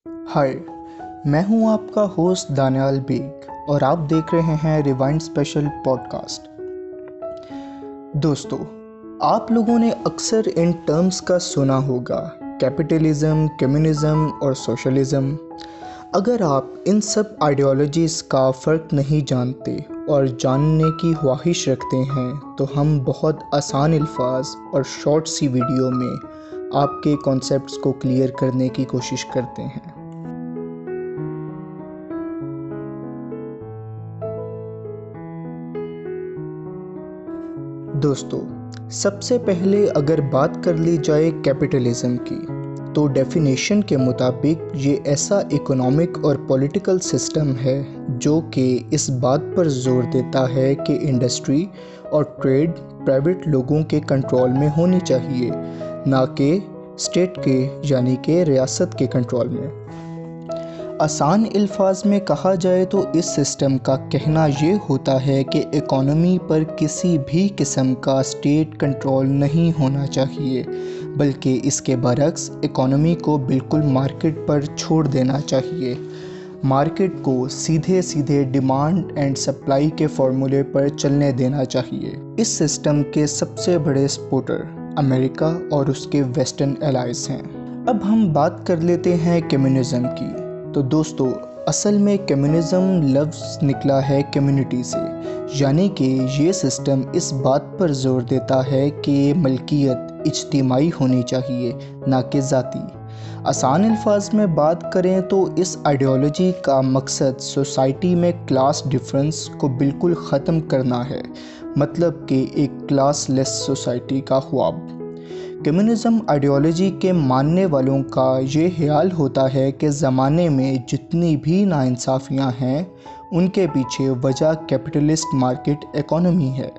हाय, मैं हूं आपका होस्ट दानियाल बेग और आप देख रहे हैं रिवाइंड स्पेशल पॉडकास्ट। दोस्तों, आप लोगों ने अक्सर इन टर्म्स का सुना होगा, कैपिटलिज्म, कम्युनिज्म और सोशलिज्म। अगर आप इन सब आइडियोलॉजीज़ का फ़र्क नहीं जानते और जानने की ख्वाहिश रखते हैं तो हम बहुत आसान अल्फाज और शॉर्ट सी वीडियो में आपके कॉन्सेप्ट्स को क्लियर करने की कोशिश करते हैं। दोस्तों, सबसे पहले अगर बात कर ली जाए कैपिटलिज्म की, तो डेफिनेशन के मुताबिक ये ऐसा इकोनॉमिक और पॉलिटिकल सिस्टम है जो कि इस बात पर जोर देता है कि इंडस्ट्री और ट्रेड प्राइवेट लोगों के कंट्रोल में होनी चाहिए, ना कि स्टेट के यानी कि रियासत के कंट्रोल में। आसान अल्फाज में कहा जाए तो इस सिस्टम का कहना ये होता है कि इकोनॉमी पर किसी भी किस्म का स्टेट कंट्रोल नहीं होना चाहिए, बल्कि इसके बरक्स इकोनॉमी को बिल्कुल मार्केट पर छोड़ देना चाहिए। मार्केट को सीधे सीधे डिमांड एंड सप्लाई के फॉर्मूले पर चलने देना चाहिए। इस सिस्टम के सबसे बड़े सपोर्टर अमेरिका और उसके वेस्टर्न एलाइज हैं। अब हम बात कर लेते हैं कम्युनिज्म की। तो दोस्तों, असल में कम्युनिज्म लफ्ज़ निकला है कम्युनिटी से, यानी कि ये सिस्टम इस बात पर जोर देता है कि मलकियत इज्तिमाई होनी चाहिए, ना कि ज़ाती। आसान अल्फाज में बात करें तो इस आइडियोलॉजी का मकसद सोसाइटी में क्लास डिफरेंस को बिल्कुल ख़त्म करना है, मतलब कि एक क्लास लेस सोसाइटी का ख्वाब। कम्युनिज्म आइडियोलॉजी के मानने वालों का ये ख्याल होता है कि ज़माने में जितनी भी नाइंसाफ़ियाँ हैं उनके पीछे वजह कैपिटलिस्ट मार्केट इकोनॉमी है,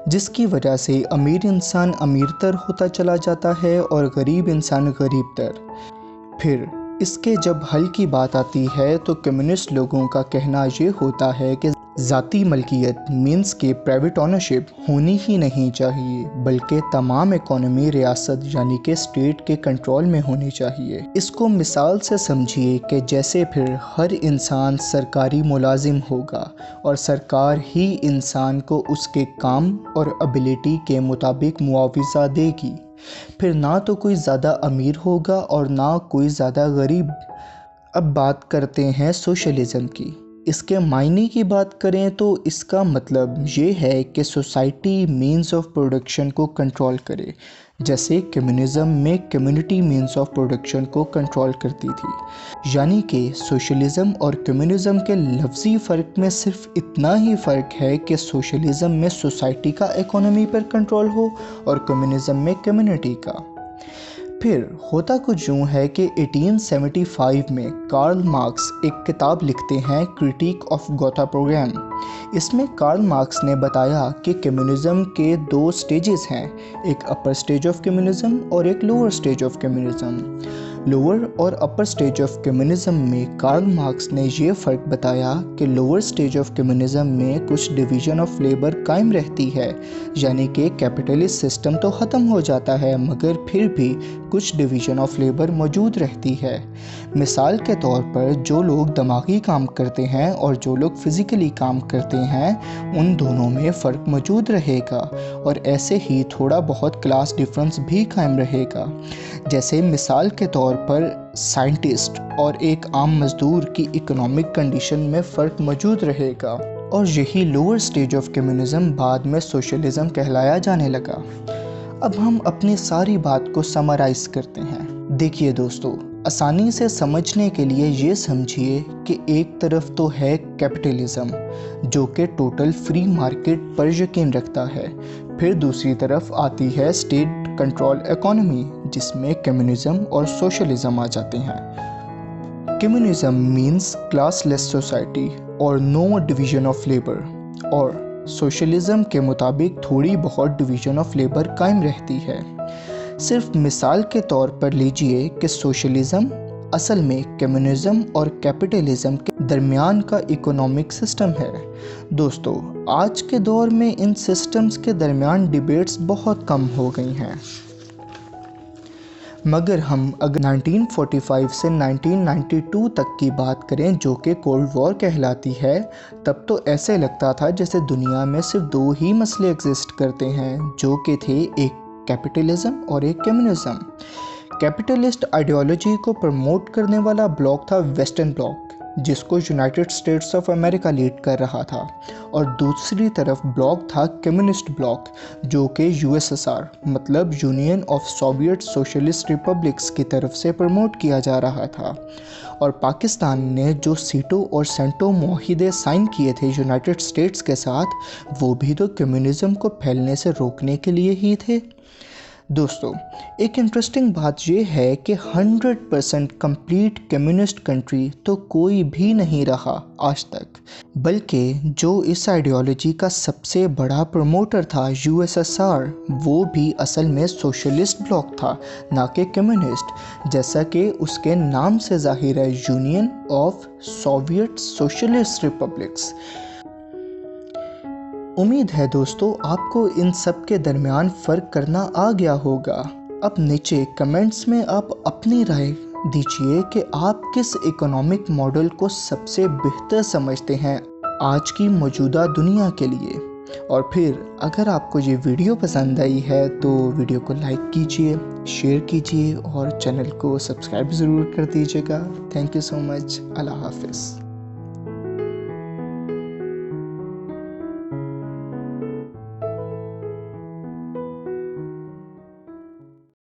जिसकी वजह से अमीर इंसान अमीरतर होता चला जाता है और गरीब इंसान गरीबतर। फिर इसके जब हल की बात आती है तो कम्युनिस्ट लोगों का कहना ये होता है कि ज़ाती मलकियत मीन्स के प्राइवेट ओनरशिप होनी ही नहीं चाहिए, बल्कि तमाम इकोनॉमी रियासत यानी कि स्टेट के कंट्रोल में होनी चाहिए। इसको मिसाल से समझिए कि जैसे फिर हर इंसान सरकारी मुलाजिम होगा और सरकार ही इंसान को उसके काम और एबिलिटी के मुताबिक मुआवजा देगी। फिर ना तो कोई ज़्यादा अमीर होगा और ना कोई ज़्यादा गरीब। अब बात करते हैं सोशलिज़म की। इसके मायने की बात करें तो इसका मतलब ये है कि सोसाइटी मीन्स ऑफ प्रोडक्शन को कंट्रोल करे, जैसे कम्युनिज्म में कम्युनिटी मीन्स ऑफ प्रोडक्शन को कंट्रोल करती थी। यानी कि सोशलिज़म और कम्युनिज्म के लफ्ज़ी फ़र्क में सिर्फ इतना ही फ़र्क है कि सोशलिज़म में सोसाइटी का इकोनॉमी पर कंट्रोल हो और कम्युनिज्म में कम्युनिटी का। फिर होता कुछ यूँ है कि 1875 में कार्ल मार्क्स एक किताब लिखते हैं, क्रिटिक ऑफ गोथा प्रोग्राम। इसमें कार्ल मार्क्स ने बताया कि कम्युनिज्म के दो स्टेजेस हैं, एक अपर स्टेज ऑफ कम्युनिज्म और एक lower stage of communism. Lower और अपर स्टेज ऑफ कम्युनिज्म में कार्ल मार्क्स ने ये फ़र्क बताया कि लोअर स्टेज ऑफ कम्युनिज्म में कुछ डिवीज़न ऑफ लेबर कायम रहती है, यानी कि कैपिटलिस्ट सिस्टम तो ख़त्म हो जाता है मगर फिर भी कुछ डिवीज़न ऑफ लेबर मौजूद रहती है। मिसाल के तौर पर जो लोग दिमागी काम करते हैं और जो लोग फिज़िकली काम करते हैं, उन दोनों में फ़र्क मौजूद रहेगा और ऐसे ही थोड़ा बहुत क्लास डिफरेंस भी कायम रहेगा। जैसे मिसाल के तौर पर साइंटिस्ट और एक आम मज़दूर की इकोनॉमिक कंडीशन में फ़र्क मौजूद रहेगा, और यही लोअर स्टेज ऑफ कम्युनिज्म बाद में सोशलिज़म कहलाया जाने लगा। अब हम अपनी सारी बात को समराइज़ करते हैं। देखिए दोस्तों, आसानी से समझने के लिए ये समझिए कि एक तरफ तो है कैपिटलिज्म जो कि टोटल फ्री मार्केट पर यकीन रखता है, फिर दूसरी तरफ आती है स्टेट कंट्रोल इकोनॉमी जिसमें कम्युनिज्म और सोशलिज्म आ जाते हैं। कम्युनिज्म मीन्स क्लासलेस सोसाइटी और नो डिवीज़न ऑफ लेबर, और सोशलिज़म के मुताबिक थोड़ी बहुत डिवीज़न ऑफ लेबर कायम रहती है। सिर्फ मिसाल के तौर पर लीजिए कि सोशलिज़म असल में कम्युनिज्म और कैपिटलिज्म के दरमियान का इकोनॉमिक सिस्टम है। दोस्तों, आज के दौर में इन सिस्टम्स के दरमियान डिबेट्स बहुत कम हो गई हैं। मगर हम अगर 1945 से 1992 तक की बात करें जो कि कोल्ड वॉर कहलाती है, तब तो ऐसे लगता था जैसे दुनिया में सिर्फ दो ही मसले एग्जिस्ट करते हैं, जो कि थे एक कैपिटलिज्म और एक कम्युनिज्म। कैपिटलिस्ट आइडियोलॉजी को प्रमोट करने वाला ब्लॉक था वेस्टर्न ब्लॉक, जिसको United states of America lead कर रहा था, और दूसरी तरफ ब्लॉक था कम्युनिस्ट ब्लॉक, जो कि यूएसएसआर मतलब union of Soviet socialist republics की तरफ से प्रमोट किया जा रहा था। और पाकिस्तान ने जो सीटो और सेंटो मुआहिदे साइन किए थे यूनाइटेड स्टेट्स के साथ, वो भी तो कम्युनिज्म को फैलने से रोकने के लिए ही थे। दोस्तों, एक इंटरेस्टिंग बात यह है कि 100% कंप्लीट कम्युनिस्ट कंट्री तो कोई भी नहीं रहा आज तक, बल्कि जो इस आइडियोलॉजी का सबसे बड़ा प्रमोटर था यूएसएसआर, वो भी असल में सोशलिस्ट ब्लॉक था, ना कि कम्युनिस्ट, जैसा कि उसके नाम से जाहिर है, union of Soviet socialist republics. उम्मीद है दोस्तों आपको इन सब के दरमियान फ़र्क करना आ गया होगा। अब नीचे कमेंट्स में आप अपनी राय दीजिए कि आप किस इकोनॉमिक मॉडल को सबसे बेहतर समझते हैं आज की मौजूदा दुनिया के लिए। और फिर अगर आपको ये वीडियो पसंद आई है तो वीडियो को लाइक कीजिए, शेयर कीजिए और चैनल को सब्सक्राइब ज़रूर कर दीजिएगा। Thank you so much. अल्लाह हाफ़िज़।